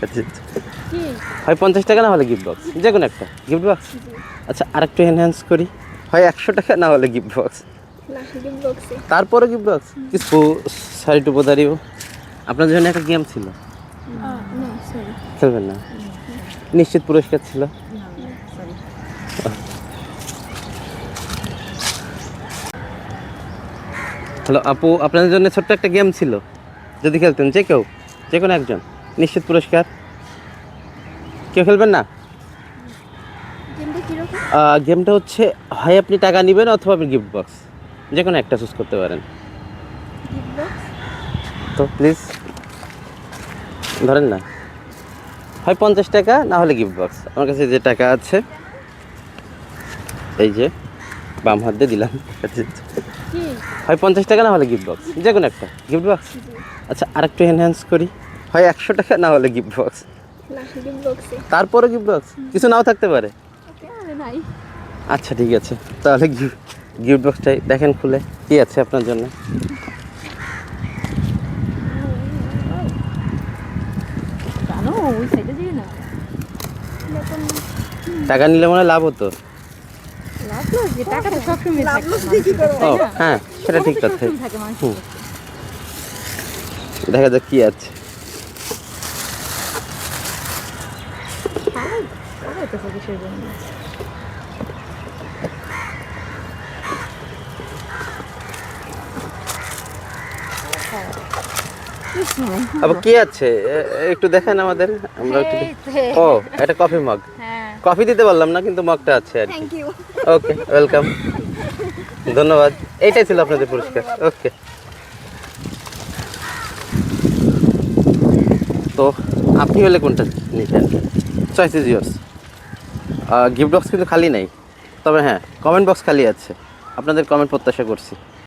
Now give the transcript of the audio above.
আচ্ছা হয় 50 টাকা না হলে গিফট বক্স, যে কোনো একটা গিফট বক্স। আচ্ছা আরেকটু এনহ্যান্স করি, হয় 100 টাকা না হলে গিফট বক্স। তারপরে গিফট বক্স কিছু সরি টু বোদার ইউ। আপনার জন্য একটা গেম ছিল, খেলবেন না? নিশ্চিত পুরস্কার ছিল। হ্যালো আপু, আপনাদের জন্য ছোট্ট একটা গেম ছিল, যদি খেলতেন যে কেউ, যে কোনো একজন, নিশ্চিত পুরস্কার। কেউ খেলবেন না? গেমটা হচ্ছে হয় আপনি টাকা নেবেন অথবা আপনি গিফট বক্স, যে কোনো একটা চুজ করতে পারেন। তো প্লিজ ধরেন না, হয় 50 টাকা না হলে গিফট বক্স। আমার কাছে যে টাকা আছে এই যে বাম হাত দিয়ে দিলাম, হয় 50 টাকা না হলে গিফট বক্স, যে কোনো একটা গিফট বক্স। আচ্ছা আরেকটু এনহ্যান্স করি, হয় 100 টাকা না হলে গিফট বক্স। তারপরে গিফট বক্স কিছু নাও থাকতে পারে। আচ্ছা ঠিক আছে, তাহলে গিফট বক্সটাই দেখেন খুলে কি আছে আপনার জন্য। টাকা নিলে মনে হয় লাভ হতো। ও হ্যাঁ, সেটা ঠিক কথা। দেখা যাক কি আছে। আবার কি আছে একটু দেখেন আমাদের, আমরা একটু ও এটা কফি মগ। কফি দিতে পারলাম না কিন্তু মগটা আছে আর কি। ওকে ওয়েলকাম, ধন্যবাদ। এইটাই ছিল আপনাদের পুরস্কার। ওকে, তো আপনি হলে কোনটা নিতেন? Choice is years. Gift box কিন্তু খালি নাই, তবে হ্যাঁ কমেন্ট বক্স খালি আছে, আপনাদের কমেন্ট প্রত্যাশা করছি।